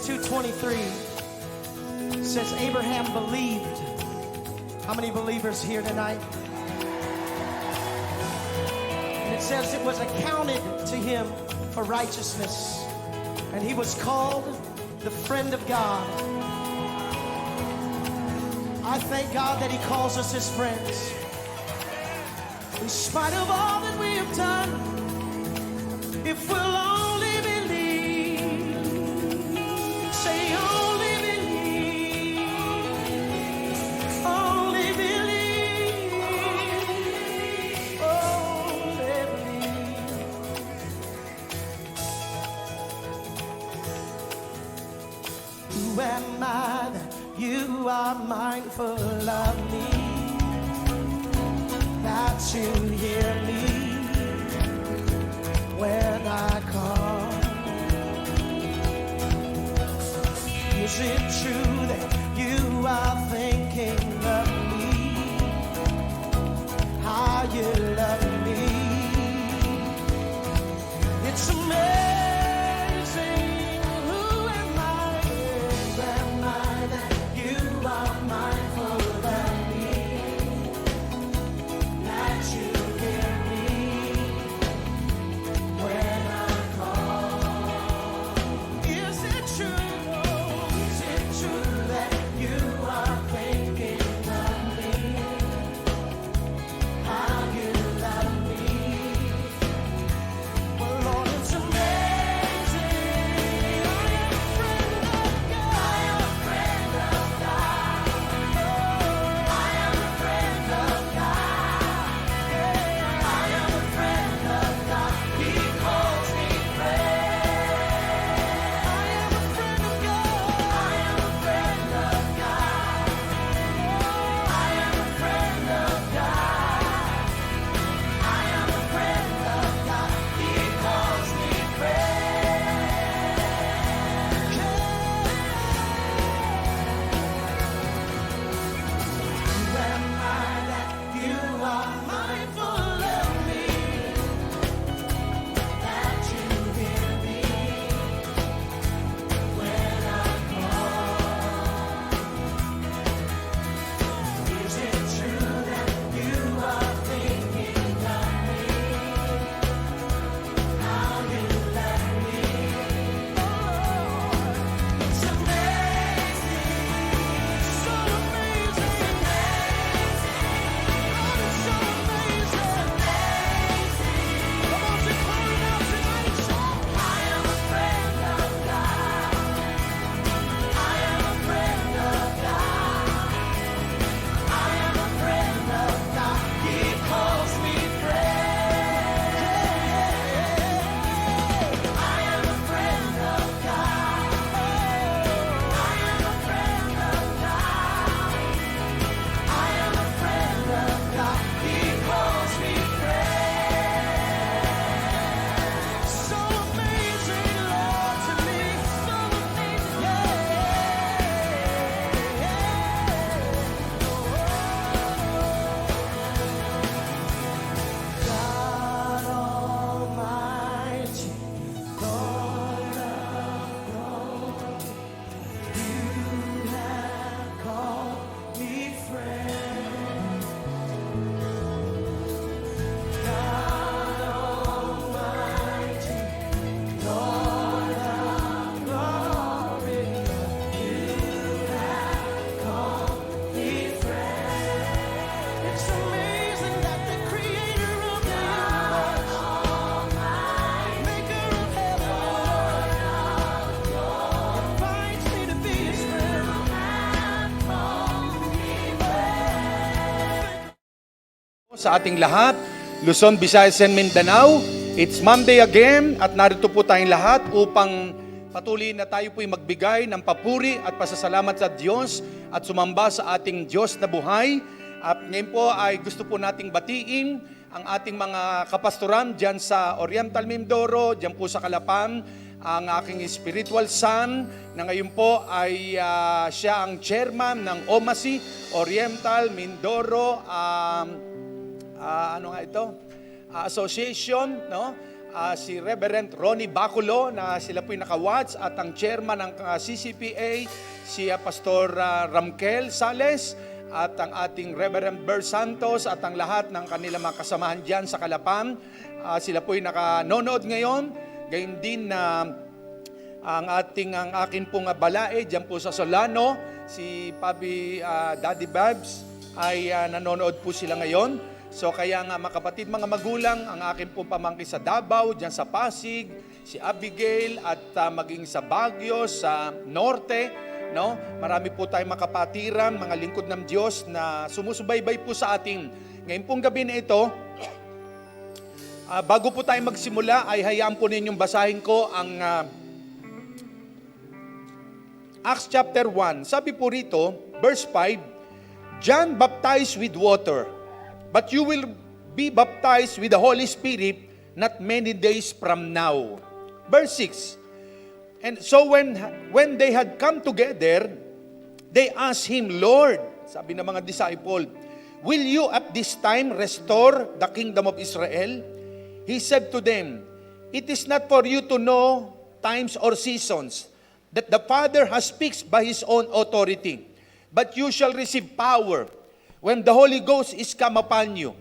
2:23 says Abraham believed. How many believers here tonight? And it says it was accounted to him for righteousness, and he was called the friend of God. I thank God that he calls us his friends. In spite of all that we have done, if we'll only believe, say only believe, only believe, only believe. Who am I that you are mindful of me, that you hear me when I call? Is it true that you are thinking of me, how you love me? It's amazing. Who am I? Who am I that you are mindful of me, that you hear me when I call? Is it true? Is it true that you are thinking of me, how you love me? Well, Lord, it's amazing. I am a friend of God. I am a friend of God. I am a friend of God. He calls me friend. I am a friend of God. I am a friend of God. I am a friend of God. I am a friend of God. He calls me friend. Who am I that you are mindful of me, that you hear me when I call? Is it true that you are thinking of me, how you love me? It's amazing, so amazing, God is so amazing. Come on, just call it out tonight. I am a friend of God. I am a friend of God. I am a friend of God. He calls me friend. I am a friend of God. I am a friend of God. I am a friend of God. He calls me friend. So amazing, Lord, to me. So amazing. God Almighty, Lord of glory, you have called me friend. God Almighty, Lord of glory, you have called me friend. It's amazing that the creator of the universe, maker of heaven and earth, invites me to be his friend. Sa ating lahat, Luzon, Visayas, and Mindanao, it's Monday again at narito po tayong lahat upang patuloy na tayo po'y magbigay ng papuri at pasasalamat sa Diyos at sumamba sa ating Diyos na buhay. At ngayon po ay gusto po nating batiin ang ating mga kapastoran dyan sa Oriental Mindoro, dyan po sa Calapan, ang aking spiritual son na ngayon po ay siya ang chairman ng OMASI, Oriental Mindoro, ano nga ito? Association, no? si Reverend Ronnie Baculo na sila po'y naka-watch at ang chairman ng CCPA, si Pastor Ramkel Sales at ang ating Reverend Ber Santos at ang lahat ng kanilang mga kasamahan dyan sa Kalapan. Sila po'y nakanonood ngayon. Gayon din na ang akin pong balae dyan po sa Solano, si Pabi Daddy Babs ay nanonood po sila ngayon. So kaya nga mga kapatid, mga magulang, ang akin pong pamangkin sa Davao, dyan sa Pasig, si Abigail at maging sa Baguio, sa Norte, no? Marami po tayong makapatiran, mga lingkod ng Diyos na sumusubaybay po sa atin. Ngayon pong gabi na ito, bago po tayo magsimula, ay hayaan po ninyong basahin ko ang Acts chapter 1. Sabi po rito, verse 5, John baptized with water, but you will be baptized with the Holy Spirit not many days from now. Verse 6, and so when they had come together, they asked him, Lord, sabi ng mga disciple, will you at this time restore the kingdom of Israel? He said to them, it is not for you to know times or seasons that the Father has fixed by His own authority, but you shall receive power when the Holy Ghost is come upon you,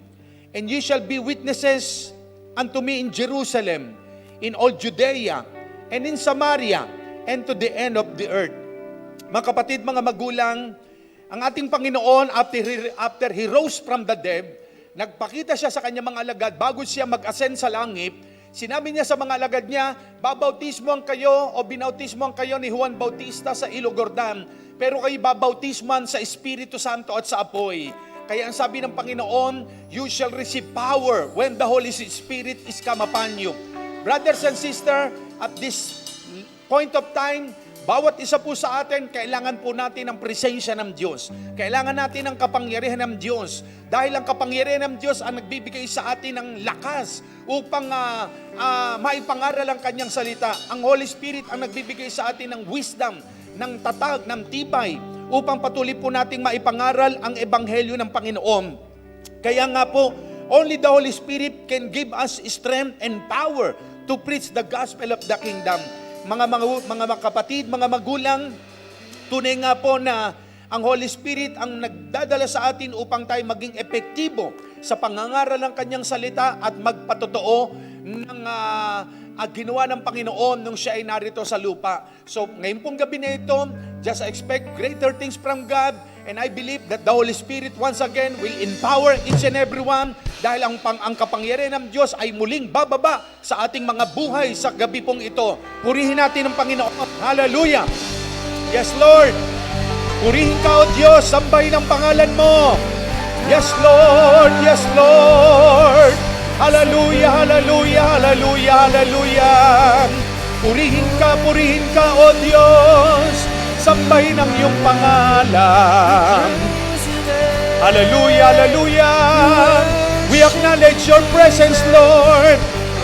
and you shall be witnesses unto me in Jerusalem, in all Judea, and in Samaria, and to the end of the earth. Mga kapatid, mga magulang, ang ating Panginoon, after He rose from the dead, nagpakita siya sa kanyang mga alagad, bago siya mag-ascend sa langit, sinabi niya sa mga alagad niya, babautismoan kayo o binautismoan kayo ni Juan Bautista sa Ilog Jordan, pero kayo babautisman sa Espiritu Santo at sa apoy. Kaya ang sabi ng Panginoon, you shall receive power when the Holy Spirit is come upon you. Brothers and sisters, at this point of time, bawat isa po sa atin, kailangan po natin ng presensya ng Diyos. Kailangan natin ng kapangyarihan ng Diyos. Dahil ang kapangyarihan ng Diyos ang nagbibigay sa atin ng lakas upang maipangaral ang kanyang salita. Ang Holy Spirit ang nagbibigay sa atin ng wisdom, ng tatag, ng tibay, upang patuloy po nating maipangaral ang ebanghelyo ng Panginoon. Kaya nga po, only the Holy Spirit can give us strength and power to preach the gospel of the kingdom. Mga kapatid, mga magulang, tunay nga po na ang Holy Spirit ang nagdadala sa atin upang tayo maging epektibo sa pangangaral ng kanyang salita at magpatotoo ng ginawa ng Panginoon nung siya ay narito sa lupa. So ngayon pong gabi na ito, just expect greater things from God, and I believe that the Holy Spirit once again will empower each and every one, dahil ang kapangyarihan ng Diyos ay muling bababa sa ating mga buhay sa gabi pong ito. Purihin natin ang Panginoon. Hallelujah! Yes, Lord! Purihin ka, O Diyos, sambahin ang pangalan mo. Yes, Lord! Yes, Lord! Hallelujah, hallelujah, hallelujah, hallelujah. Purihin ka, O Diyos. Sambahin ang iyong pangalan. Hallelujah, hallelujah. We acknowledge your presence, Lord.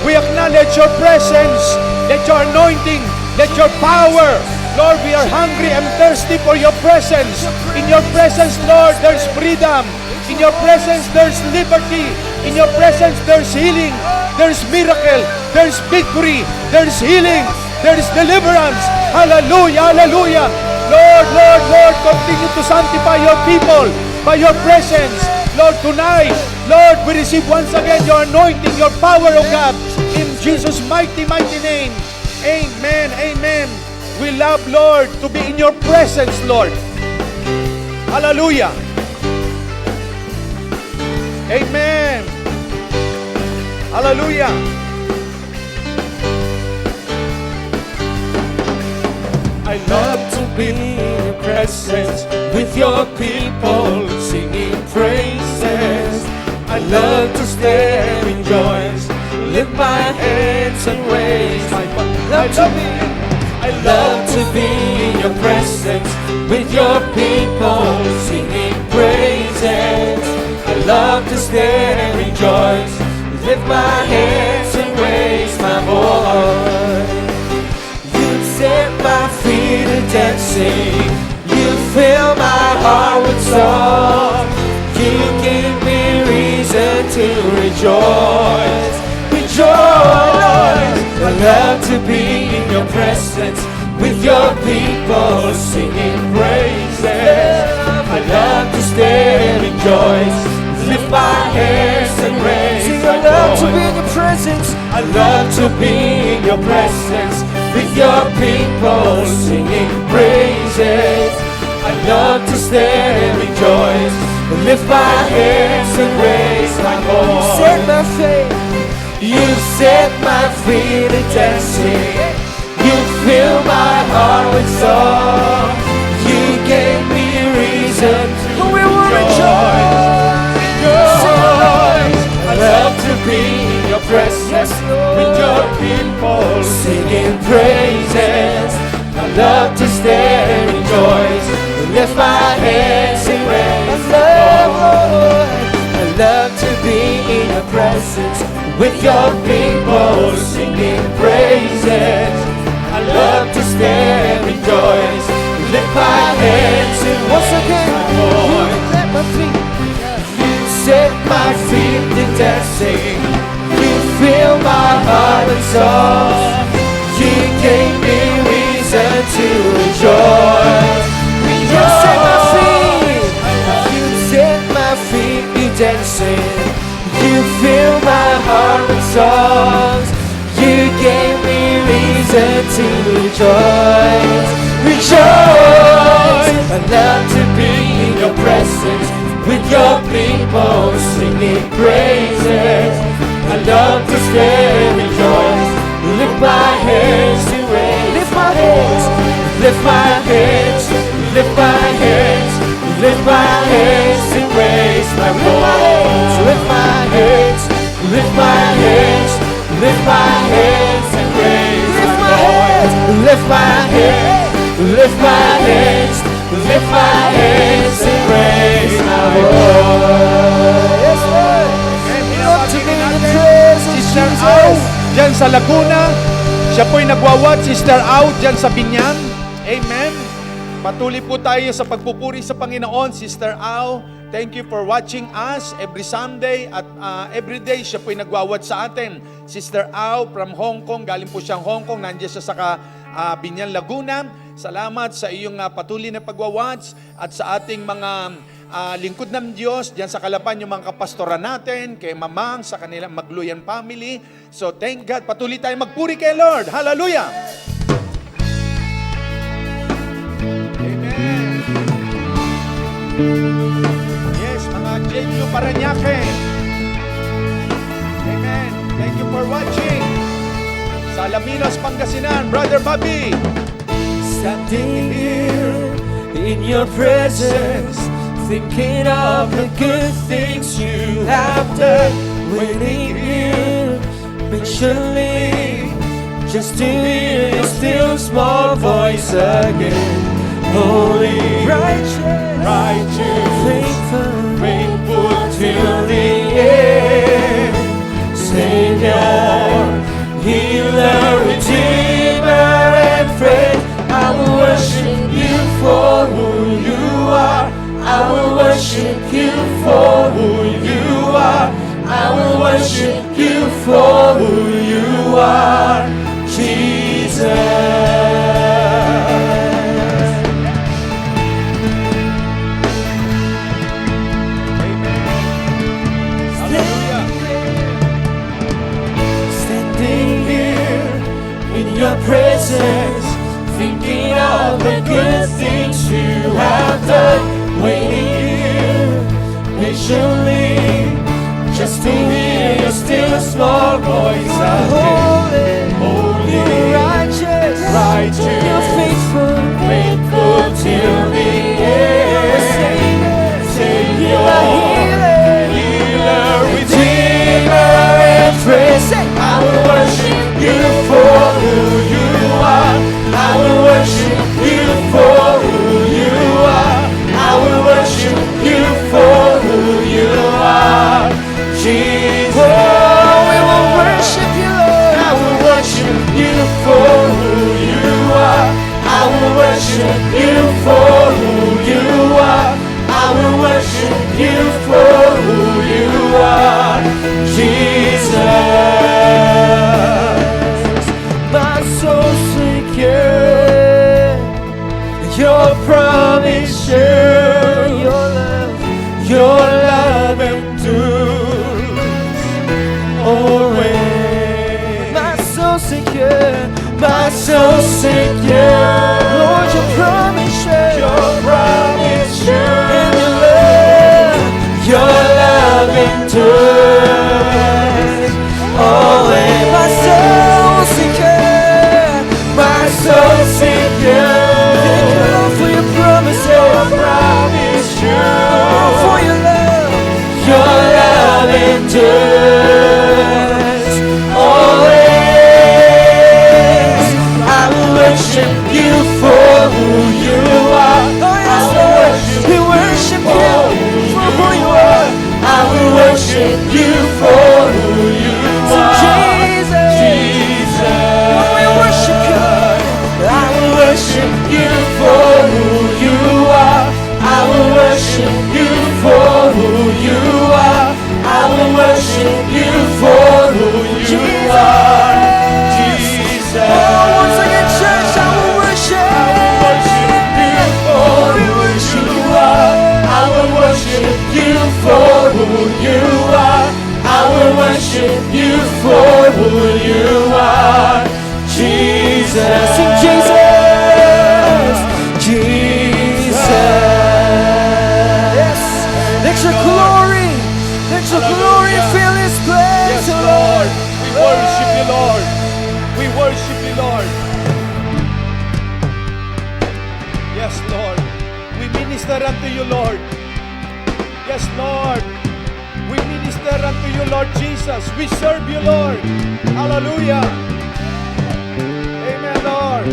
We acknowledge your presence. Let your anointing, let your power. Lord, we are hungry and thirsty for your presence. In your presence, Lord, there's freedom. In your presence, there's liberty. In your presence, there's healing. There's miracle. There's victory. There's healing. There's deliverance. Hallelujah, hallelujah. Lord, Lord, Lord, continue to sanctify your people by your presence. Lord, tonight, Lord, we receive once again your anointing, your power, O God, in Jesus' mighty, mighty name. Amen, amen. We love, Lord, to be in your presence, Lord. Hallelujah. Amen. Hallelujah. I love to be in your presence with your people singing praises. I love to stand and rejoice, lift my hands and raise my I love to be in your presence with your people singing praises. I love to stand and rejoice, lift my hands and raise my voice. You set my feet a dancing, you fill my heart with song. You give me reason to rejoice, rejoice. love to be in your presence with your people singing praises. I love to stand and rejoice, lift my hands and raise my voice. I love to be in your presence. I love to be in your presence with your people singing praises. I love to stand and rejoice, lift my hands and raise my voice. Set my feet. You set my feet to dancing. You fill my heart with song. You gave me reason to rejoice. I love to be in your presence with your people singing praises. I love to stand and rejoice, lift my hands and raise my voice. I love to be in your presence with your people singing praises. I love to stand and rejoice, lift my hands and once again set my feet. You set my feet to dancing. You fill my heart with song. You gave me reason to rejoice. You set my feet. You set my feet to dancing. You fill my heart with songs. You gave me reason to rejoice. Rejoice! I love to be in your presence with your people singing praises. I love to stand and rejoice, lift my hands to raise. Lift my hands, lift my hands, lift my hands, lift my hands and raise my voice. Lift my hands, lift my hands, lift my hands and raise my voice. Lift my hands, lift my hands, lift my hands and raise my voice. Yes, Lord. Love to be in the presence, Sister Jesus. Au, dyan sa Laguna. Siya po'y nagwawat, Sister Au, dyan sa Binyan. Amen. Patuloy po tayo sa pagpupuri sa Panginoon, Sister Au. Thank you for watching us every Sunday at every day siya po'y nagwawat sa atin. Sister Au from Hong Kong, galing po siyang Hong Kong, nandiyan siya sa Binyan, Laguna. Salamat sa iyong patuloy na pagwawats at sa ating mga lingkod ng Diyos, diyan sa Kalapan, yung mga kapastoran natin, kay Mamang, sa kanilang Magluyan family. So thank God, patuloy tayo magpuri kay Lord. Hallelujah! Amen. Yes, mga Genyo Paranaque. Amen. Thank you for watching. Sa Alaminos, Pangasinan, Brother Bobby. Standing here in your presence, thinking of the good things you have done, waiting here patiently just to hear your still small voice again. Holy, righteous, faithful till the end. Savior, healer, redeemer, and friend, I will worship you for who you are. I will worship you for who you are. I will worship you for who you are, Jesus. Standing here in your presence, thinking of the good things you have done, waiting here patiently just to hear your still small voice again. Holy, righteous, you're faithful till the end. Savior, healer, redeemer, and friend, I will worship you for who you are. I will worship you for who you are. I will worship you for who you are, Jesus. Oh, we will worship you, Lord. I will worship you for who you are. I will worship you for who you are. I will worship you for who you are, Jesus. Your promise sure, your love endures always. My soul secure, my soul secure. Lord, your promise sure, and your love endures always. My soul secure, my soul secure. Thank you, Lord, for your promise, sure. For your love endures always. I will worship you for who you are. Oh yes, Lord, we worship you for who you are. I will worship you for who you are. Jesus, when we worship you, I will worship you for who you are. I will worship you for who you are. I will worship you for who you are. Jesus. Oh, once again, church, I will worship you for who you are. I will worship you for who you are. I will worship you for who you are. Jesus. Sing Jesus. Jesus. Yes. Let your glory fill this place, Yes, Lord. We worship you, Lord. We worship you, Lord. Yes, Lord. We minister unto you, Lord. Yes, Lord. We minister unto you, Lord Jesus. We serve you, Lord. Hallelujah. Amen, Lord.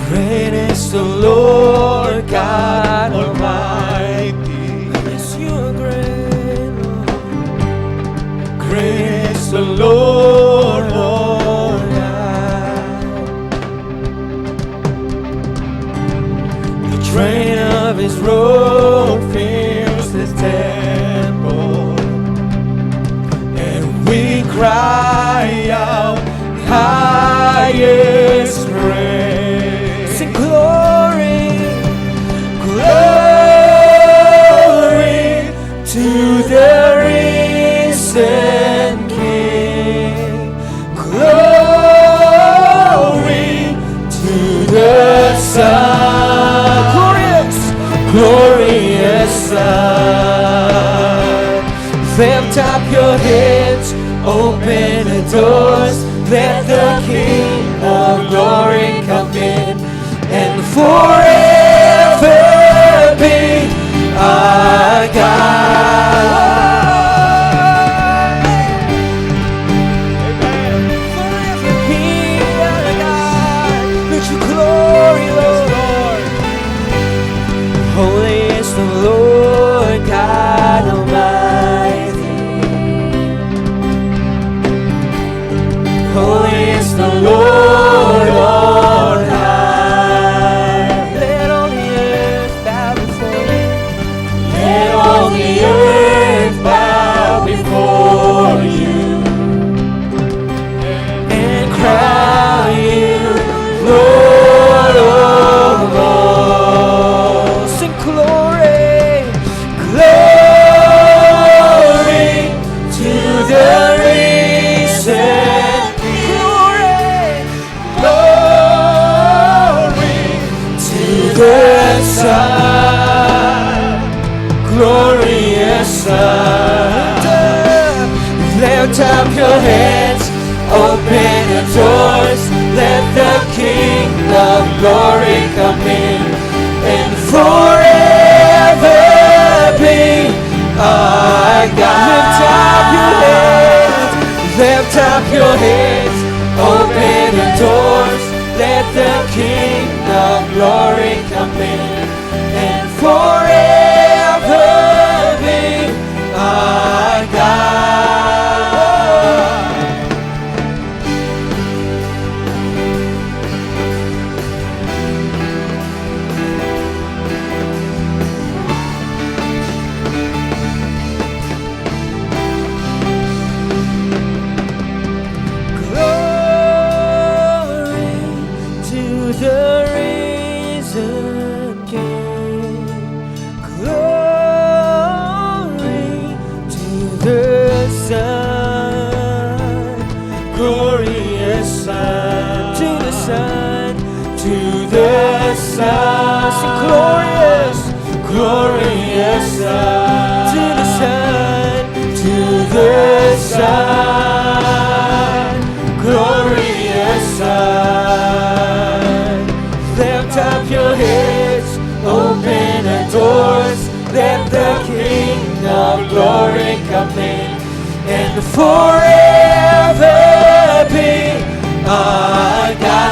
Great is the Lord God Almighty. Yes, you are great, Lord. Great is the Lord, Lord God. The train of his robe fills the temple, and we cry out highest praise. Sing glory, glory to the risen King. Glory to the Son, glorious Son. Lift up your heads, open the doors, let the King of glory come in, and forever be our God. Amen. Forever be our God. Let your glory, Lord. Holy is the Lord God Almighty. Holy is the Lord on high. Let all the earth bow before you. Let all the earth bow before you and crown you Lord of all. Sing glory, glory to the risen. Glory to the Son, glorious Son. Lift up your hands, open the doors, let the King of glory come in, and forever be our God. Lift up your hands, lift up your hands, open the doors, let the King of glory come in, and forever be our God. Glory to to the risen King. Glory to the Son, glorious Son, to the Son, to the Son. Sing glorious, glorious Son, to the Son, to the Son, glorious Son. Lift up your heads, open the doors, let the King of glory come in, and forever be our God.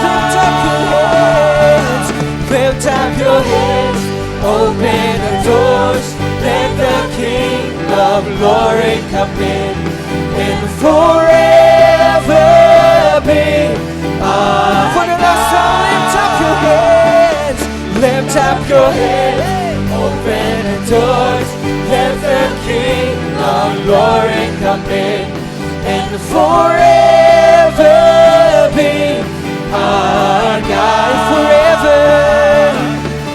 Lift up your heads, open the doors, let the King of glory come in, and forever be our God. For the last time, lift up your heads, lift up your heads, open the doors, let the King of glory come in, and forever be our God. Forever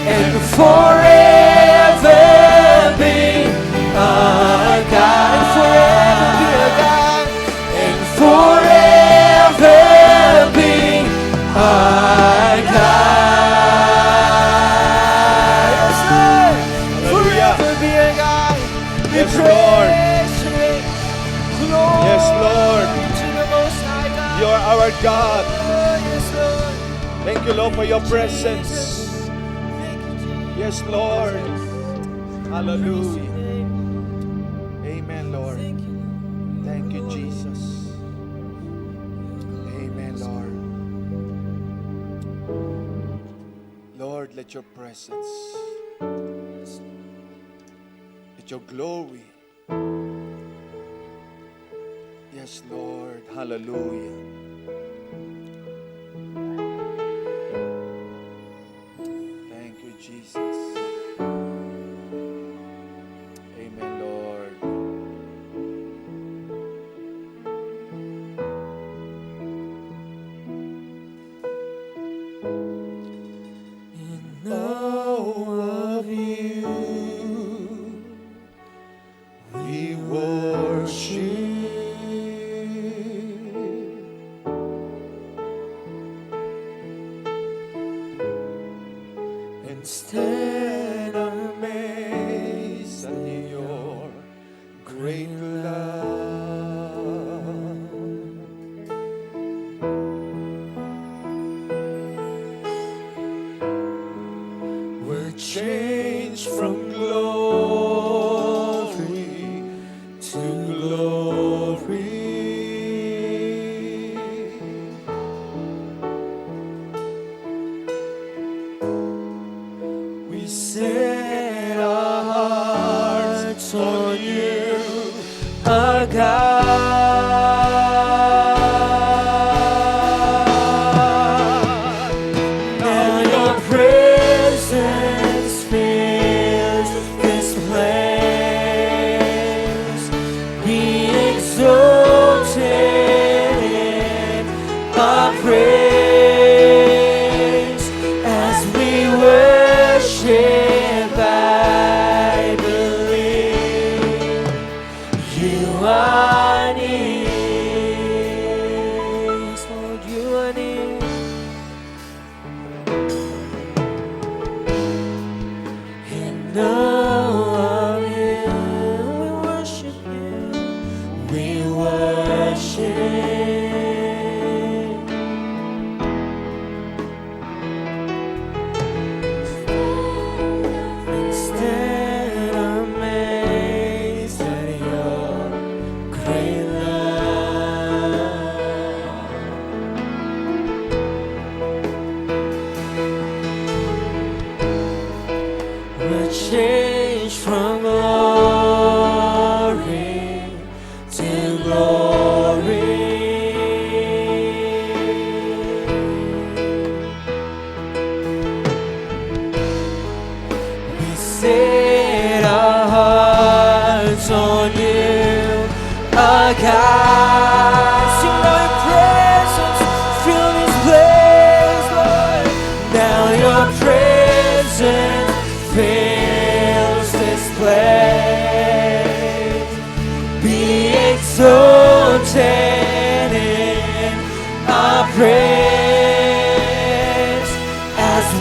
and forever be our God. And forever be our God. And forever be our God. Yes, Lord. Forever be our God. We Yes, praise your name. Glory Yes, Lord. to the Most High God. You are our God. Oh, yes, Lord. Thank you, Lord, for your presence. Thank you, Jesus. Yes, Lord. Hallelujah. Name. Amen, Lord. Thank you. Thank you, Jesus. Amen, Lord. Lord, let your presence, let your glory. Yes, Lord. Hallelujah. Thank you, Jesus. Amen, Lord. Know of you, we worship. And stand amazed at your great love. We're changed from glory to glory. We set our hearts on you, our God. Now your presence fills this place. Be exalted in our praise as we worship. I believe you are near. Yes, Lord, you are near. And now of you, we worship you. We worship. Instead amazed at your great love. We're changed from glory to glory. We set our hearts on you, our God. Sing now your presence, fill this place, Lord.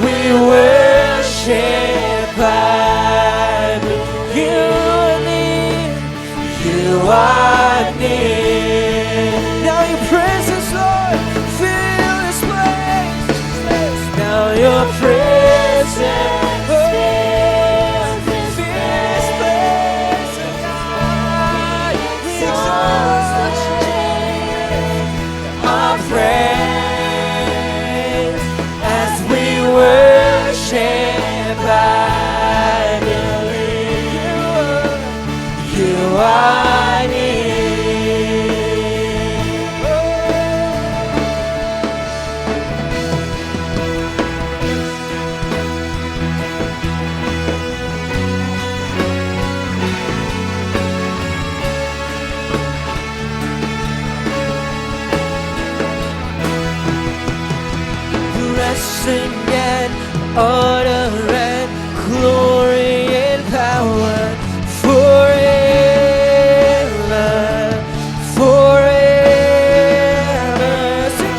we worship, I believe you are near. You are near. Now your presence, Lord, fill this place. Now your presence. Worship, I believe you are blessing and honor and glory and power forever, forever. Sing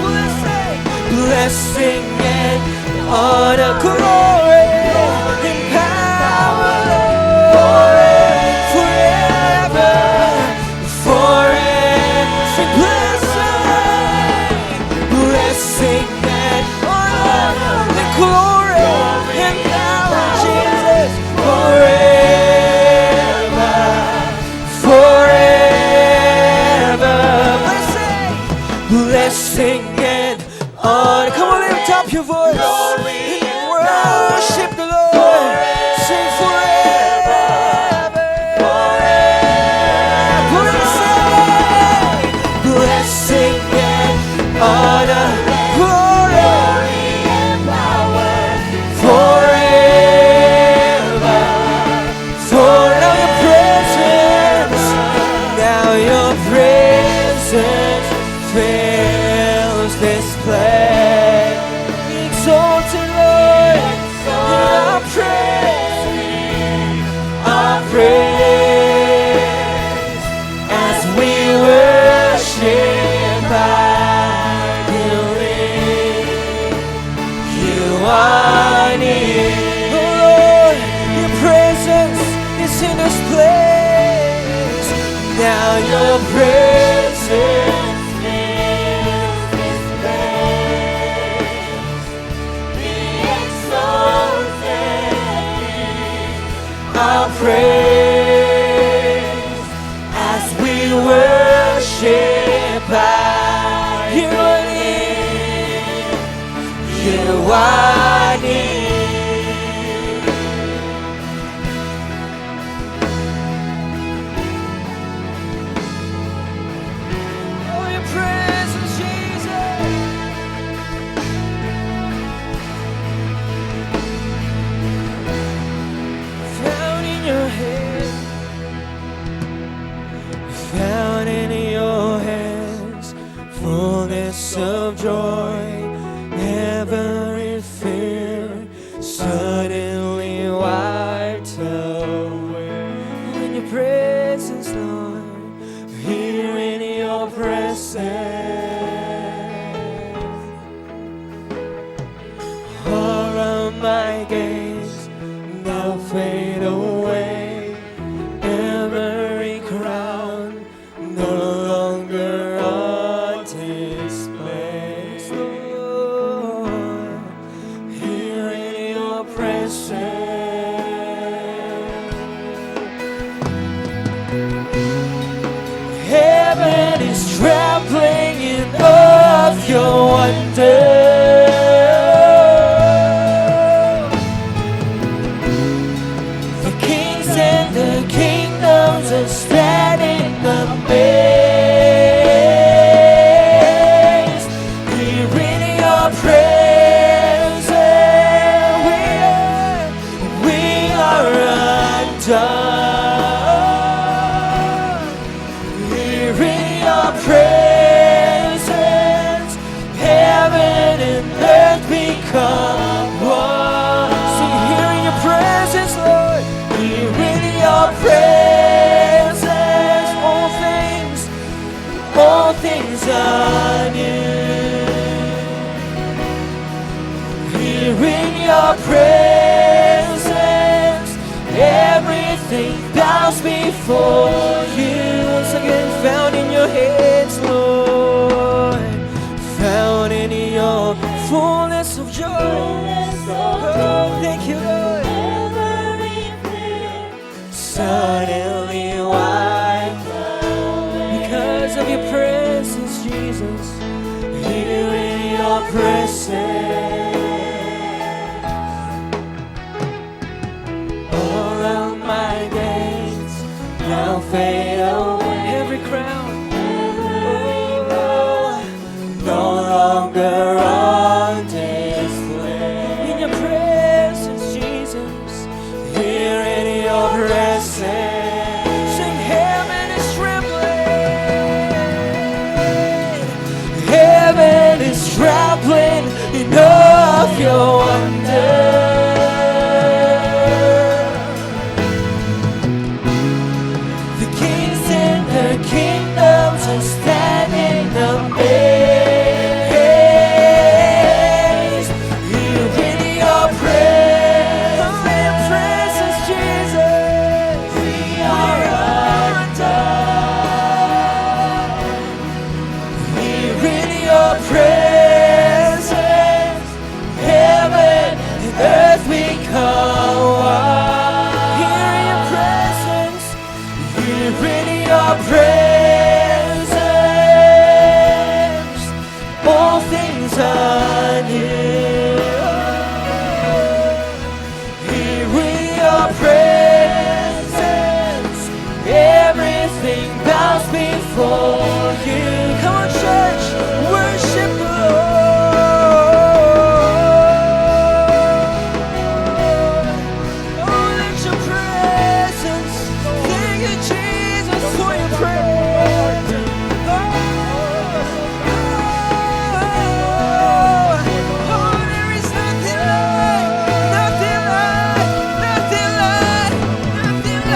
blessing and honor, glory and power forever, forever. Sing blessing and honor and glory and power, Jesus, forever, forever. Blessing and honor. Come on, lift up your voice and worship the Lord. Sing forever, forever. Blessing and honor, glory and power forever. For now your presence, now your presence fills this place. Be exalted, Lord, in our praise, as we worship, I believe you are near. Oh Lord, your presence is in this place. Now your presence fills this place. Be exalted in our praise, as we worship, I believe you are near. Oh, your presence, Jesus. Found in your hand, found in your hands, fullness of joy, every fear suddenly wiped away. In your presence, Lord, here in your presence, all of my gaze now fade away. Every crown no longer on display. Lord, here in your presence, heaven is trembling in awe of your wonder. The kings and the kingdoms are standing amazed. Here in your presence, we are undone. Here in your presence, heaven and earth become one. See, here in your presence, Lord, here in your presence, all things are new. Here in your your presence, everything bows before you. Once again, found in your hands, Lord, found in your fullness of joy. Oh, thank you, Lord. Suddenly wiped because of your presence, Jesus. Here in your presence, all of my days now fade away. Every crown, oh, no longer on display. In your presence, Jesus. Here in your presence, sing, heaven is trembling. Heaven is trembling in awe of your wonder. The kings and the kingdoms are standing amazed. Here in your presence, Jesus, we are undone. Here in your presence, heaven and earth we come one. Here in your presence, here in your presence, all things are new. Here in your presence, everything bows before you. Come on, church, worship the Lord. Oh, let your presence. Thank you, Jesus, for your presence. Oh, there is nothing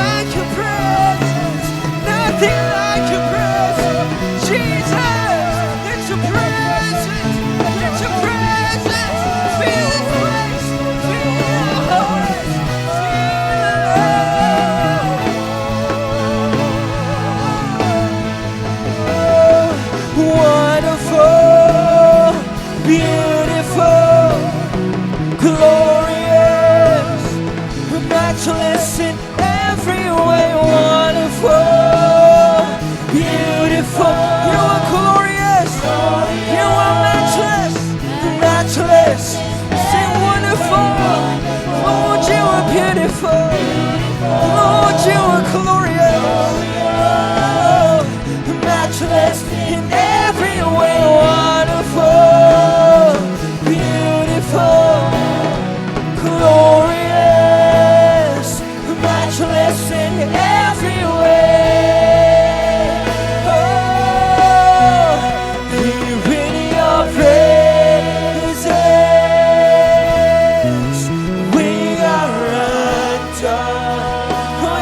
like your presence. Nothing like your presence. Jesus, let your presence fill this place. Fill our hearts. Wonderful, beautiful, glorious, matchless in every way. Wonderful, beautiful, you are glorious, you are matchless. Say wonderful, Lord, you are beautiful, Lord, you are glorious, matchless in every way. Wonderful, beautiful, glorious, matchless in every way. Oh, here in your presence, we are undone. Oh,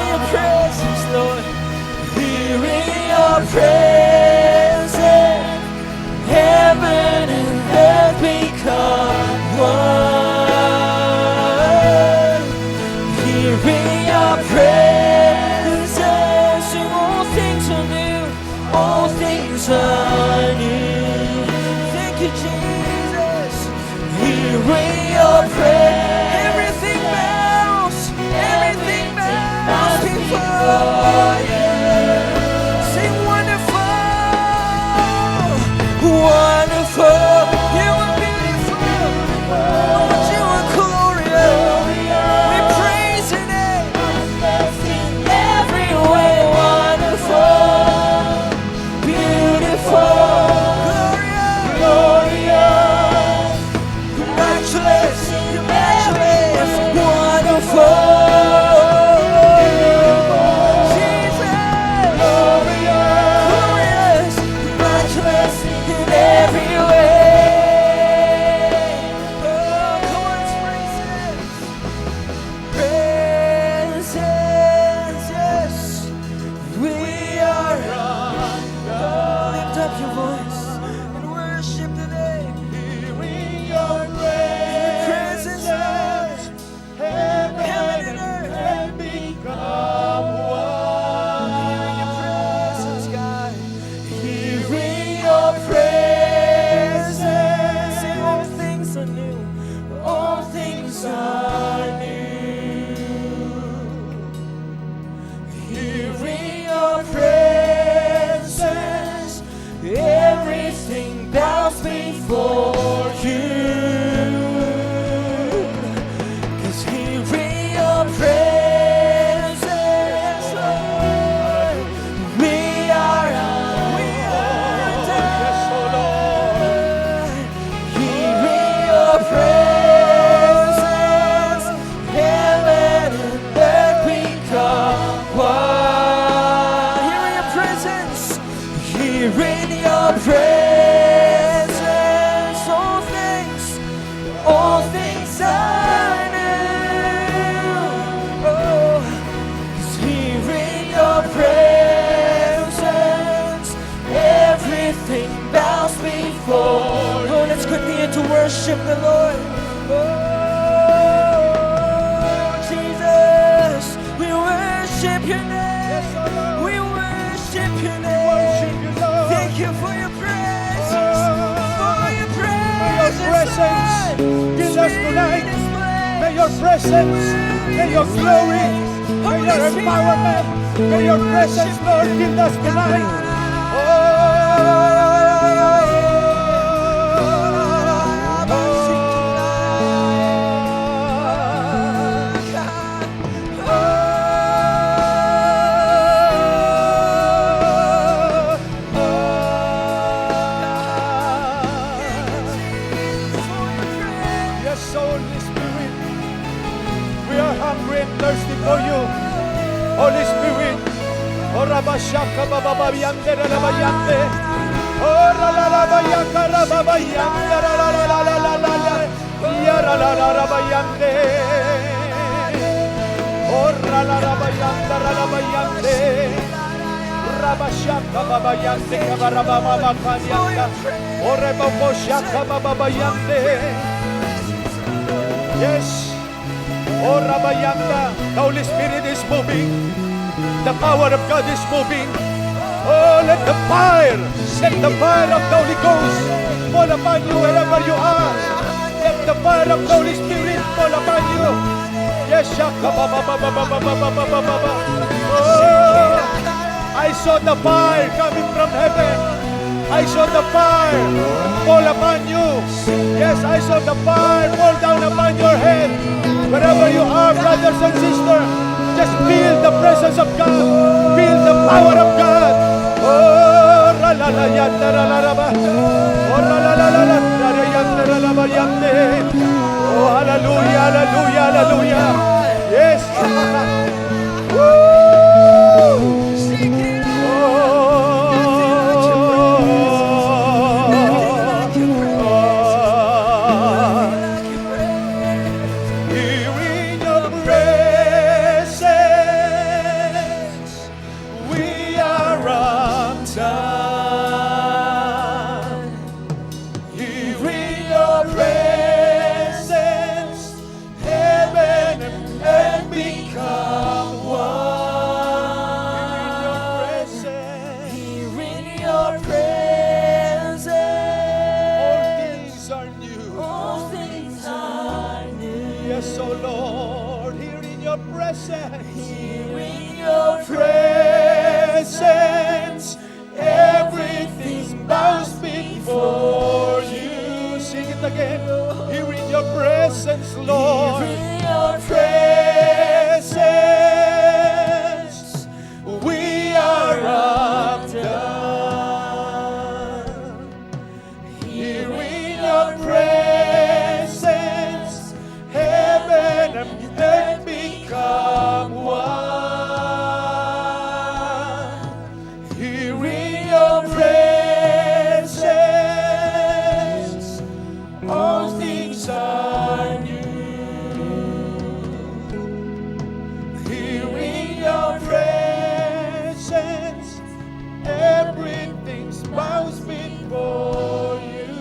worship the Lord. Oh, Jesus, we worship your name. We worship your name. Thank you for your presence. For your presence. Fill us tonight. May your presence, may your glory, may your empowerment, may your presence, Lord, fill us tonight. Yes, Holy Spirit, we are hungry and thirsty for you. Holy Spirit, ora bashaka baba yande la bayande, ora la bayaka baba yande la yara la bayande, ora la bayanda la bayande, rabashaka baba yande kabara baba kanyanda, ora baba shaka baba yande. Yes. Oh, Rabayanda, the Holy Spirit is moving. The power of God is moving. Oh, let the fire of the Holy Ghost fall upon you wherever you are. Let the fire of the Holy Spirit fall upon you. Yes, shaka ba ba ba ba ba ba ba ba ba ba ba. Oh, I saw the fire coming from heaven. I saw the fire fall upon you. Yes, I saw the fire fall down upon your head. Wherever you are, brothers and sisters, just feel the presence of God. Feel the power of God. Oh, la la la yanda la la la. Oh, la la la la la la yanda la la la yanda. Oh, hallelujah, hallelujah, hallelujah. Yes. Woo! Here in your presence, everything bows before you. Sing it again. Here in your presence, Lord. Here in your presence, we are undone. Here in your presence, heaven and earth become one. Here in your presence, all things are new. Here in your presence, everything bows before you.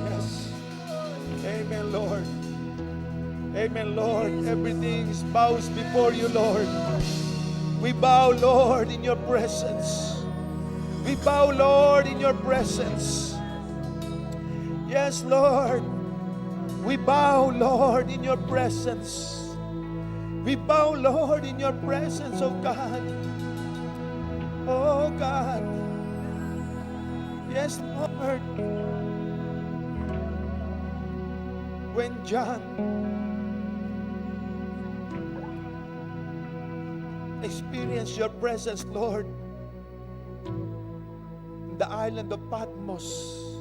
Yes. Amen, Lord. Amen, Lord. Everything bows before you, Lord. We bow, Lord, in your presence. We bow, Lord, in your presence. Yes, Lord. We bow, Lord, in your presence. We bow, Lord, in your presence, oh God. Oh God. Yes, Lord. When John experienced your presence, Lord, in the island of Patmos,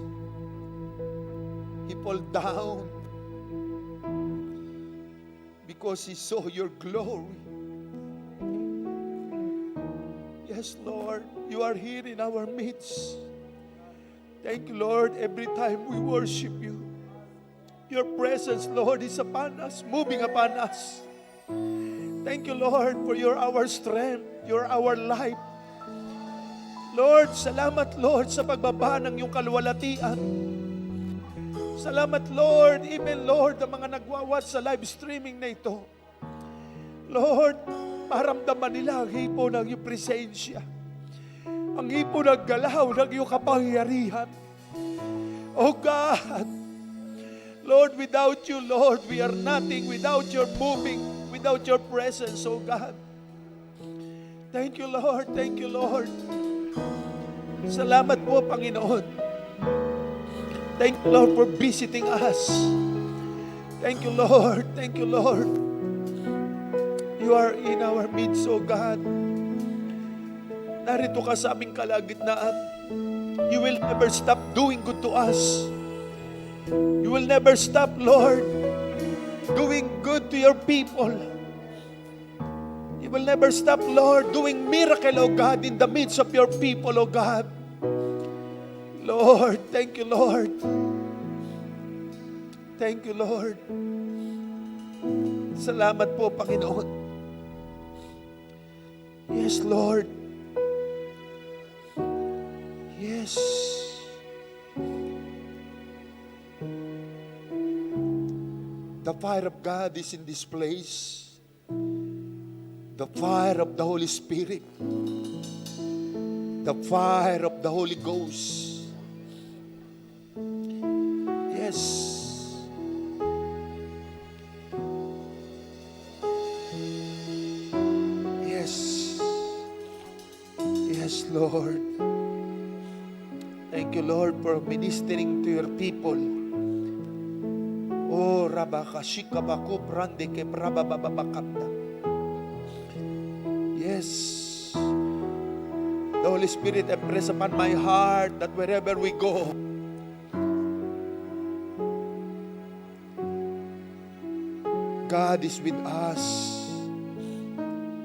he fell down because he saw your glory. Yes, Lord, you are here in our midst. Thank you, Lord, every time we worship you. Your presence, Lord, is upon us, moving upon us. Thank you, Lord, for you're our strength, you're our life. Lord, salamat Lord sa pagbaba ng iyong kalwalatian. Salamat Lord, even Lord, ang mga nagwawatch sa live streaming na ito. Lord, maramdaman nila ang hipo ng iyong presensya. Ang hipo ng galaw ng iyong kapangyarihan. Oh God, Lord, without you, Lord, we are nothing. Without your moving, without your presence, oh God. Thank you, Lord. Thank you, Lord. Salamat po, Panginoon. Thank you, Lord, for visiting us. Thank you, Lord. Thank you, Lord. You are in our midst, oh God. Narito ka sa aming kalagitnaan. You will never stop doing good to us. You will never stop, Lord, doing good to your people. You will never stop, Lord, doing miracle, oh God, in the midst of your people, oh God. Lord, thank you, Lord. Thank you, Lord. Salamat po, Panginoon. Yes, Lord. Yes. The fire of God is in this place. The fire of the Holy Spirit. The fire of the Holy Ghost. Yes. Yes. Yes, Lord. Thank you, Lord, for ministering to your people. Oh, Rabakashika Baku Brande ke Brabababakanda. Yes. The Holy Spirit impress upon my heart that wherever we go, God is with us.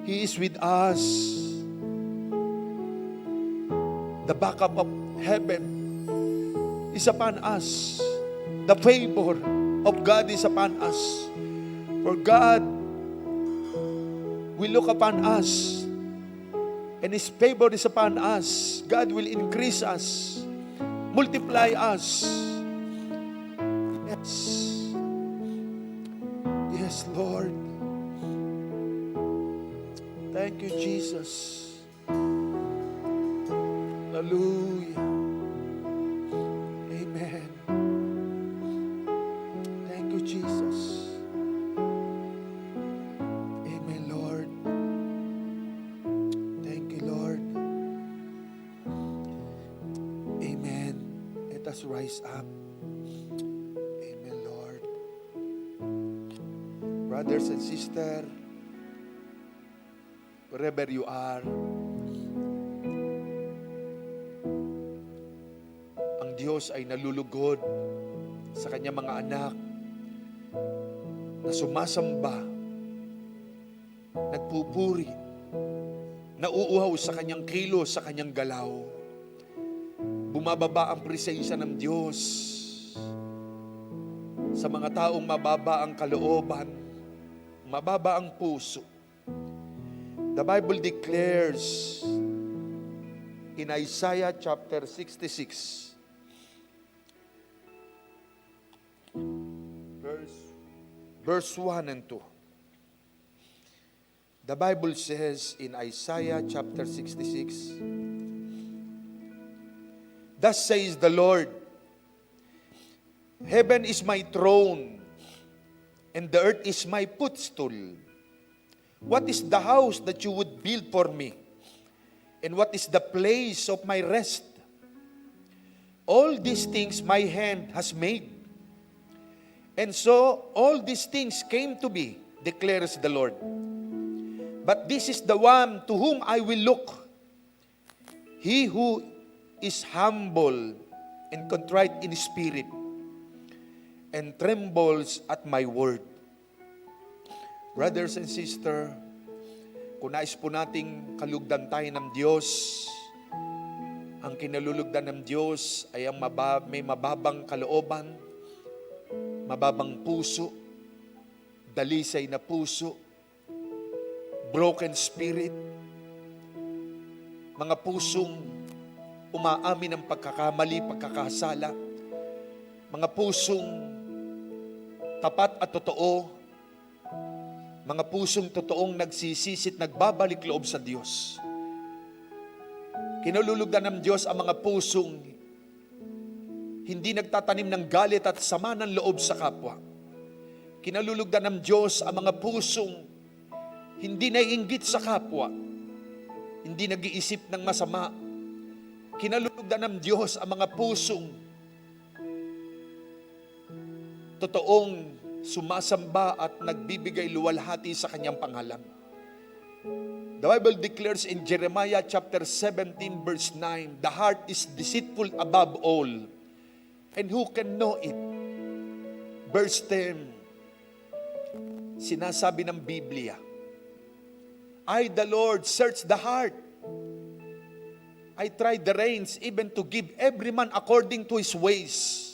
He is with us. The backup of heaven is upon us. The favor of God is upon us. For God will look upon us, and His favor is upon us. God will increase us, multiply us. Yes. Yes, Lord. Thank you, Jesus. Hallelujah. Amen. Thank you, Jesus. Amen, Lord. Thank you, Lord. Amen. Let us rise up. Amen, Lord. Brothers and sisters, wherever you are, ang Diyos ay nalulugod sa kanyang mga anak na sumasamba, nagpupuri, nauuhaw sa kanyang kilos, sa kanyang galaw. Bumababa ang presensya ng Diyos sa mga taong mababa ang kalooban, mababa ang puso. The Bible declares in Isaiah chapter 66, verse 1 and 2. The Bible says in Isaiah chapter 66, thus says the Lord, heaven is my throne, and the earth is my footstool. What is the house that you would build for me? And what is the place of my rest? All these things my hand has made. And so all these things came to be, declares the Lord. But this is the one to whom I will look, he who is humble and contrite in spirit, and trembles at my word. Brothers and sisters, kung nais po nating kalugdan tayo ng Diyos, ang kinalulugdan ng Diyos ay ang may mababang kalooban, mababang puso, dalisay na puso, broken spirit, mga pusong umaamin ng pagkakamali, pagkakasala. Mga pusong tapat at totoo. Mga pusong totoong nagsisisit, nagbabalik loob sa Diyos. Kinululugan ng Diyos ang mga pusong hindi nagtatanim ng galit at sama ng loob sa kapwa. Kinululugan ng Diyos ang mga pusong hindi naiinggit sa kapwa, hindi nag-iisip ng masama. Kinululugan ng Diyos ang mga pusong totoong sumasamba at nagbibigay luwalhati sa kanyang pangalan. The Bible declares in Jeremiah chapter 17 verse 9, the heart is deceitful above all, and who can know it? Verse 10, sinasabi ng Biblia, I, the Lord, search the heart. I try the reins even to give every man according to his ways,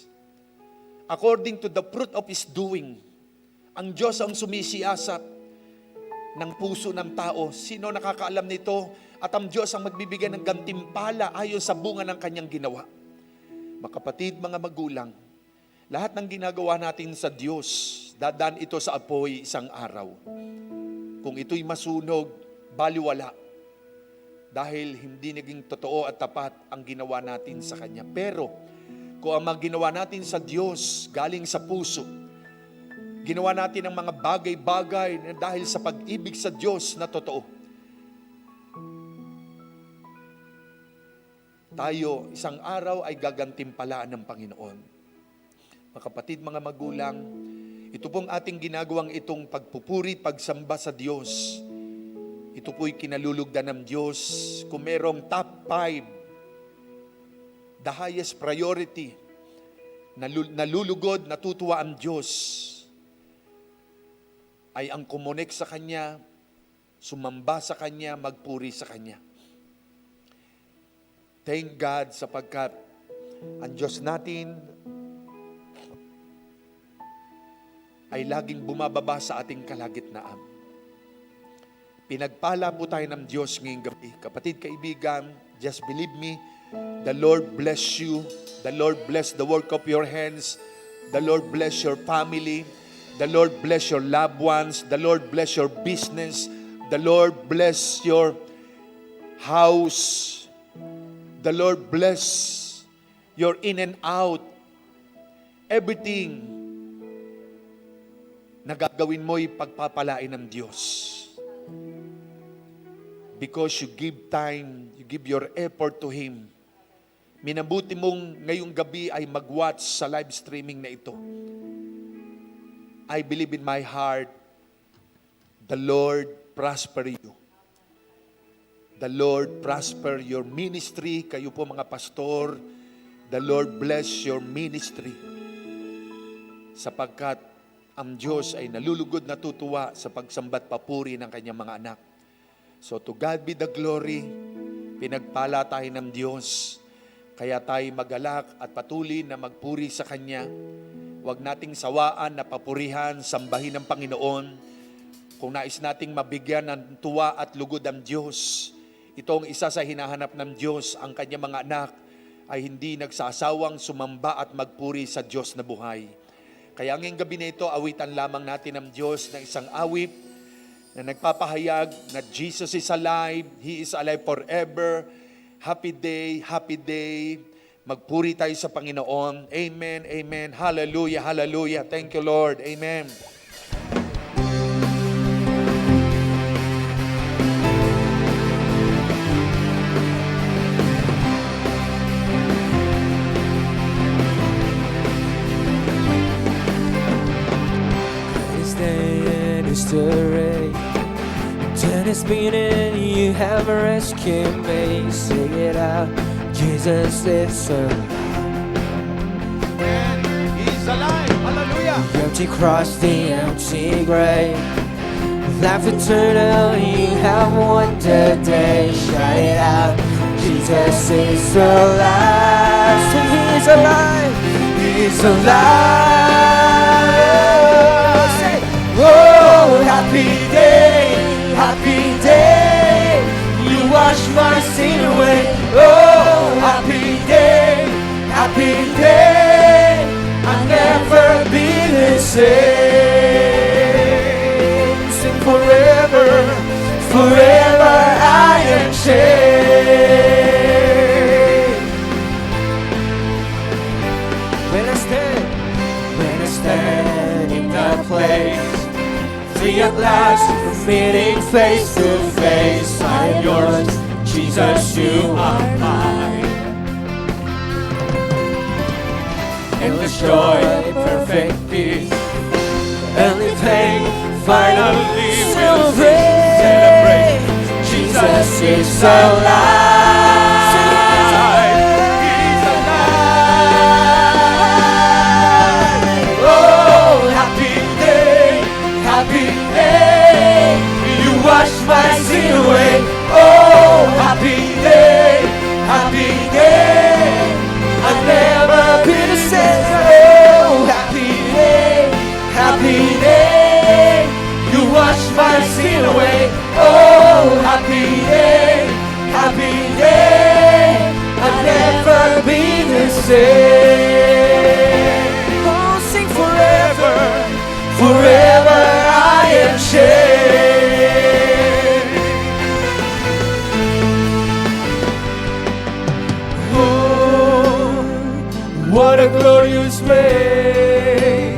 according to the fruit of his doing. Ang Diyos ang sumisiyasat ng puso ng tao. Sino nakakaalam nito? At ang Diyos ang magbibigay ng gantimpala ayon sa bunga ng kanyang ginawa. Mga kapatid, mga magulang, lahat ng ginagawa natin sa Diyos, dadaan ito sa apoy isang araw. Kung ito'y masunog, baliwala. Dahil hindi naging totoo at tapat ang ginawa natin sa Kanya. Pero, kung ang mga ginawa natin sa Diyos galing sa puso, ginawa natin ang mga bagay-bagay na dahil sa pag-ibig sa Diyos na totoo, tayo isang araw ay gagantimpalaan ng Panginoon. Mga kapatid, mga magulang, ito pong ating ginagawang itong pagpupuri, pagsamba sa Diyos. Ito po'y kinalulugdan ng Diyos. Kung merong top 5, the highest priority, nalulugod, natutuwa ang Diyos, ay ang kumonek sa Kanya, sumamba sa Kanya, magpuri sa Kanya. Thank God sapagkat ang Diyos natin ay laging bumababa sa ating kalagitnaan. Pinagpala po tayo ng Diyos ngayong gabi. Kapatid, kaibigan, just believe me, the Lord bless you, the Lord bless the work of your hands, the Lord bless your family, the Lord bless your loved ones, the Lord bless your business, the Lord bless your house, the Lord bless your in and out, everything na gagawin mo'y pagpapalain ng Diyos. Because you give time, you give your effort to Him. Minabuti mong ngayong gabi ay mag-watch sa live streaming na ito. I believe in my heart, the Lord prosper you. The Lord prosper your ministry. Kayo po mga pastor, the Lord bless your ministry. Sapagkat ang Diyos ay nalulugod natutuwa sa pagsambat papuri ng kanyang mga anak. So to God be the glory, pinagpala tayo ng Diyos, kaya tayo magalak at patuloy na magpuri sa Kanya. Huwag nating sawaan na papurihan, sambahin ng Panginoon. Kung nais nating mabigyan ng tuwa at lugod ang Diyos, ito ang isa sa hinahanap ng Diyos, ang Kanyang mga anak ay hindi nagsasawang sumamba at magpuri sa Diyos na buhay. Kaya ngayong gabi na ito, awitan lamang natin ng Diyos ng isang awit na nagpapahayag na Jesus is alive, He is alive forever. Happy day, happy day. Magpuri tayo sa Panginoon. Amen, amen. Hallelujah, hallelujah. Thank you, Lord. Amen. History, turn its meaning, you have rescued me. Sing it out, Jesus is alive. He's alive. Hallelujah. The empty cross, the empty grave, life eternal, you have won the day. Shout it out, Jesus is alive. Sing, He's alive, He's alive. Oh, happy day, you wash my sin away. Oh, happy same. Sing forever, forever I am changed. When I stand in that place, free at last, meeting face to face. I am yours, Jesus, you are mine. Endless joy, perfect peace, only pain, finally celebrate. Jesus is alive. He's alive. Oh, happy day, happy day. You wash my sin away. Oh, happy day, happy day. I've never been the same. Oh, happy day, happy day. You wash my sin away. Oh, happy day, happy day. I've never been the same. Oh, sing forever, forever I am changed. Oh, what a glorious way,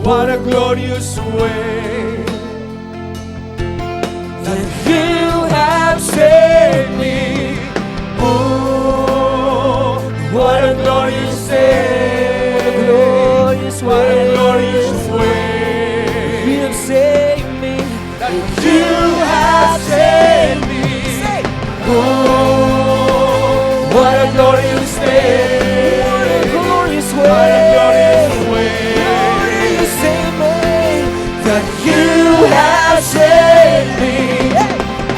what a glorious way that you have saved me. Oh, what a glorious day, what a glorious way you have saved me, that you have saved me. Oh, what a glorious day, what a glorious way, what a glorious way you saved me, that you have saved me.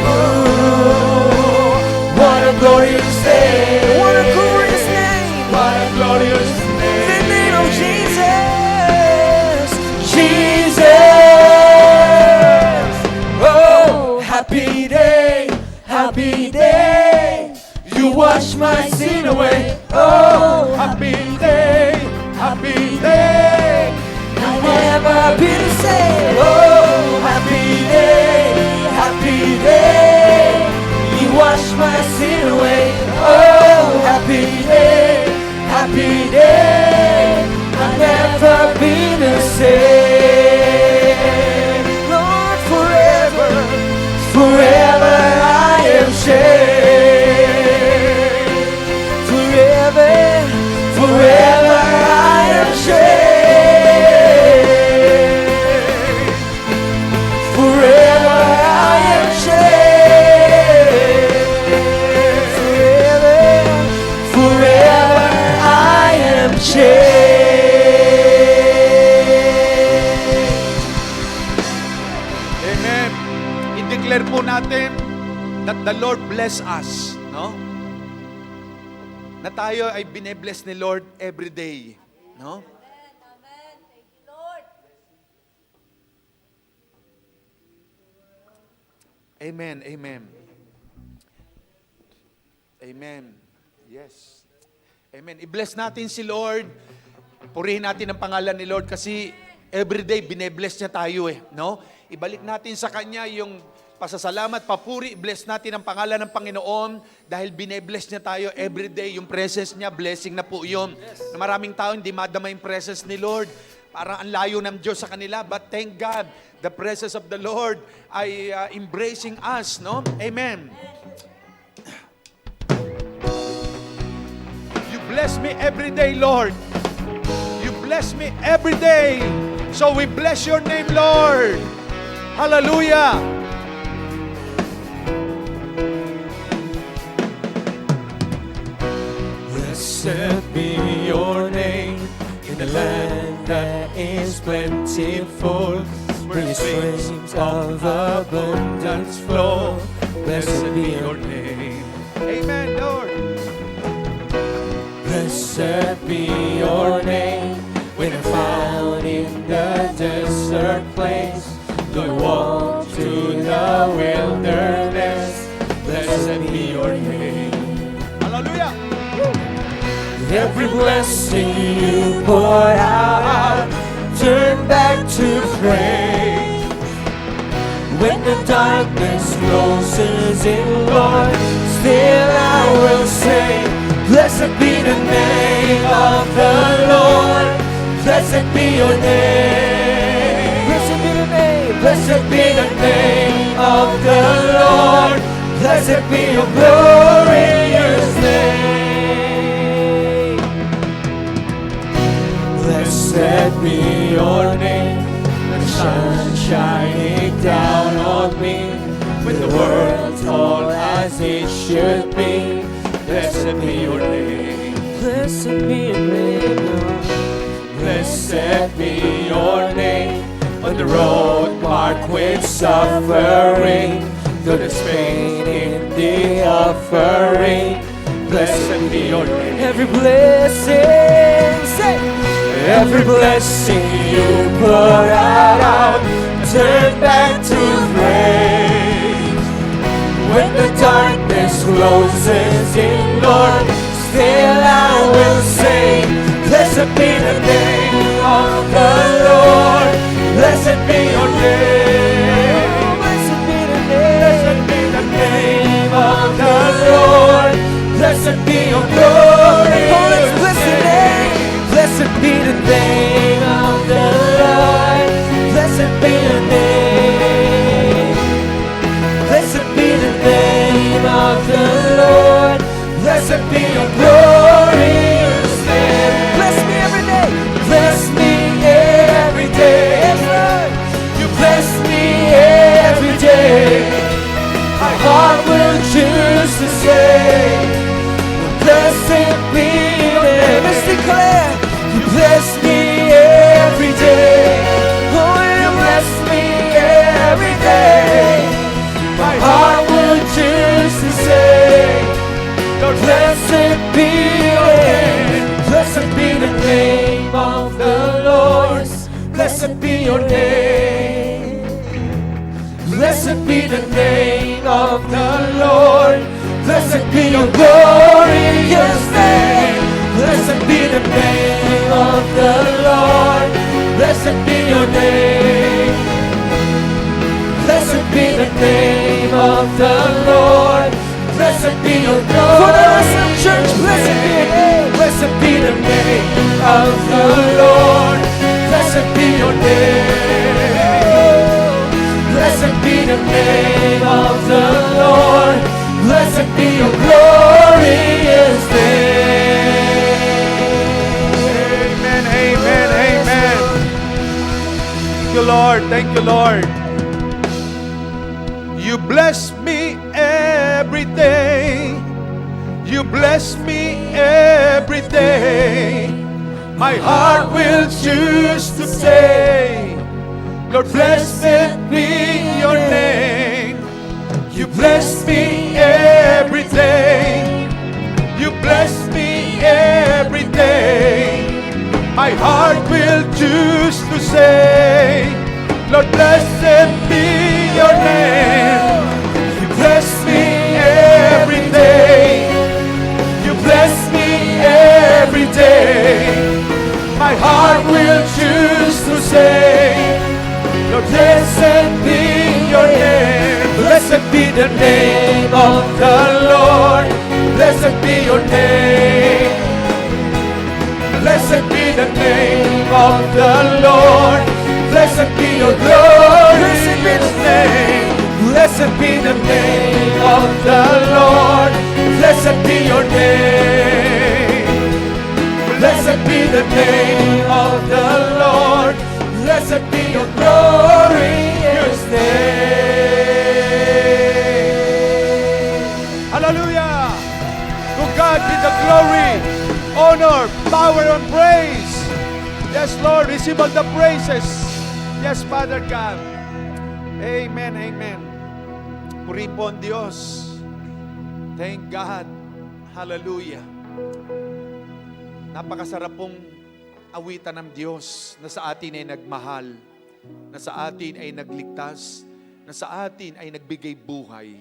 Oh, what a glorious day, what a glorious name, what a glorious name, the name of Jesus, Jesus. Oh, happy day, happy day. You wash my sin away. Oh, happy day, happy day. I'll never be the same. Oh, happy day, happy day. You wash my sin away. Oh, happy day, happy day. I'll never be the same. Lord, forever, forever I am changed. Forever, forever I am changed. Forever I am changed. Forever, forever I am changed. Amen. I-declare po natin that the Lord bless us, no? Na tayo ay bine-bless ni Lord every day, no? Amen. Thank you, Lord. Amen, amen. Amen. Yes. Amen. I-bless natin si Lord. Purihin natin ang pangalan ni Lord kasi everyday bine-bless niya tayo no? Ibalik natin sa Kanya yung pasasalamat, papuri, bless natin ang pangalan ng Panginoon dahil bine-bless niya tayo everyday. Yung presence niya, blessing na po yun. Na maraming tao hindi madama yung presence ni Lord. Parang ang layo ng Diyos sa kanila. But thank God, the presence of the Lord ay embracing us, no? Amen. You bless me every day, Lord. You bless me every day. So we bless your name, Lord. Hallelujah. Blessed be your name in the land that is plentiful, where streams of abundance flow. Blessed be your name. Amen, Lord. Blessed be your name when I'm found in the desert place. Though I walk through the wilderness, blessed be your name. Hallelujah. Every blessing you pour out, turn back afraid. When the darkness closes in, Lord, still I will say, blessed be the name of the Lord. Blessed be your name. Blessed be the name. Blessed be the name of the Lord. Blessed be your glorious name. Blessed be your name. The sun shining down on me, when the world's all as it should be. Blessed be your name. Blessed be your name, Lord. Blessed be your name. On the road marked with suffering, through the pain in the offering. Blessed be your name. Every blessing, say, every blessing you pour out, turn back to praise. When the darkness closes in, Lord, still I will say, blessed be the name of the Lord. Blessed be your name. Blessed be the name. Blessed be the name of the Lord. Blessed be your glorious blessed name. Blessed be the name of the Lord. Blessed be the name. Blessed be the name of the Lord. Blessed be your glorious name. Bless me every day. Bless me every day. Yes, Lord. You bless me every day. My heart will choose to say, blessed be your name. Let's declare, you bless me every day. Oh, you bless me every day. My heart will choose to say, Lord, blessed be your name. Blessed be the name of the Lord. Blessed be your name. Blessed be the name of the Lord. Blessed be your glorious name. Blessed be the name of the Lord. Blessed be your name. Blessed be the name of the Lord. Blessed be your glory. For the rest of church, blessed be your name. Blessed be the name of the Lord. Blessed be your name. Blessed be the name of the Lord. Blessed be your glorious name. Amen, amen, amen. Thank you, Lord. Thank you, Lord. You bless me every day. You bless me every day. My heart will choose to say, Lord, blessed be your name. You bless me every day. You bless me every day. My heart will choose to say, Lord, blessed be your name. You bless me every day. You bless me every day. My heart will choose to say, Lord, blessed be your name. Blessed be the name of the Lord. Blessed be your name. Blessed be the name of the Lord. Blessed be your glorious name. Blessed be the name of the Lord. Blessed be your name. Blessed be the name of the Lord. Blessed be your glorious name. Hallelujah! To God be the glory, honor, power, and praise. Yes, Lord, receive all the praises. Yes, Father God. Amen, amen. Purihin po ang Diyos. Thank God. Hallelujah. Napakasarap pong awitan ng Diyos na sa atin ay nagmahal, na sa atin ay nagligtas, na sa atin ay nagbigay buhay,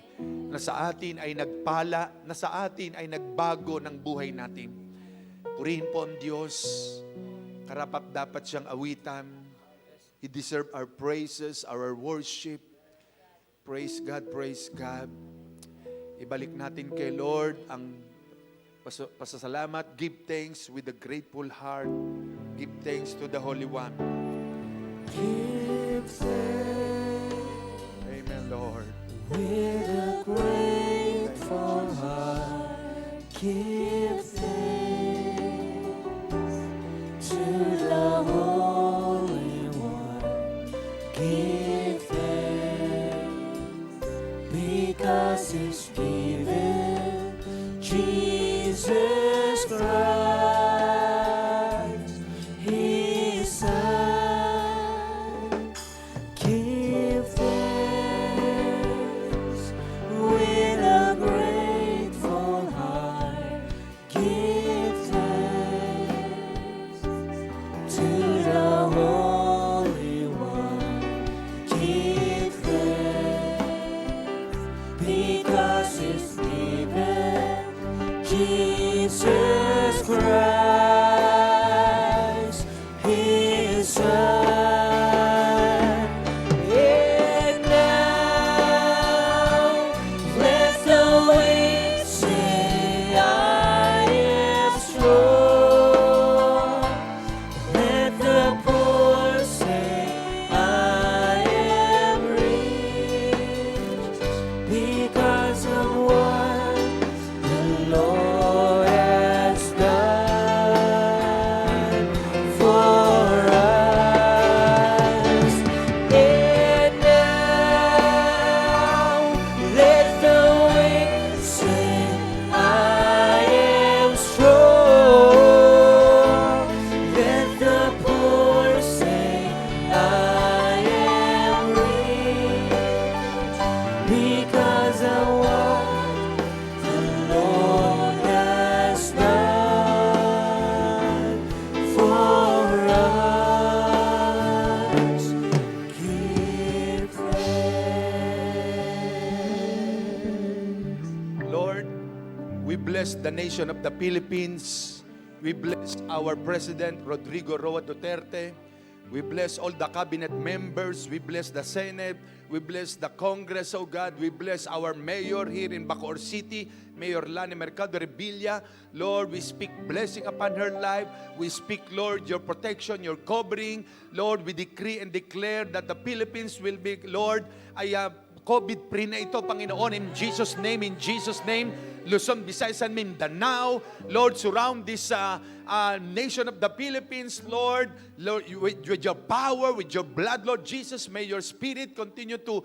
na sa atin ay nagpala, na sa atin ay nagbago ng buhay natin. Purihin po ang Diyos. Karapat dapat siyang awitan. He deserves our praises, our worship. Praise God, praise God. Ibalik natin kay Lord ang pasasalamat. Give thanks with a grateful heart. Give thanks to the Holy One. Give thanks Amen, Lord. with a grateful heart. Give thanks to the Holy One. Give thanks because He's given Jesus Christ, His Son. Give thanks with a grateful heart. Give thanks to the Holy One. Give thanks because He's given Jesus Christ, His Son. And now let the weak say, I am strong. Let the poor say, I am rich, because of what the Lord has done for us. And now let the weak say, I am strong. Let the poor say, I am rich, because of what the Lord has done for us. Give thanks. Lord, we bless the nation of the Philippines. We bless our President, Rodrigo Roa Duterte. We bless all the cabinet members. We bless the Senate. We bless the Congress, oh God. We bless our mayor here in Bacoor City, Mayor Lani Mercado Revilla. Lord, we speak blessing upon her life. We speak, Lord, your protection, your covering. Lord, we decree and declare that the Philippines will be, Lord, COVID-free na ito, Panginoon, in Jesus' name, in Jesus' name. Luzon, Visayas, and Mindanao. Lord, surround this nation of the Philippines, Lord. Lord, with your power, with your blood, Lord Jesus, may your spirit continue to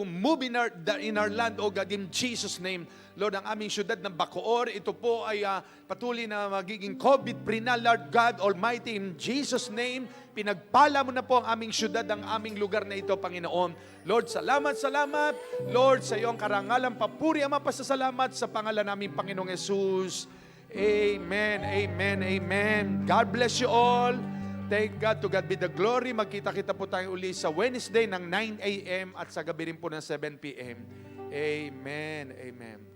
move in our land, oh God, in Jesus' name. Lord, ang aming syudad ng Bacoor, ito po ay patuloy na magiging COVID-free na, Lord God Almighty, in Jesus' name. Pinagpala mo na po ang aming syudad, ang aming lugar na ito, Panginoon. Lord, salamat, salamat. Lord, sa iyong karangalan, papuri, Ama, pasasalamat sa pangalan namin, Panginoong Jesus. Amen, amen, amen. God bless you all. Thank God, to God be the glory. Magkita-kita po tayo uli sa Wednesday ng 9 a.m. at sa gabi rin po ng 7 p.m. Amen, amen.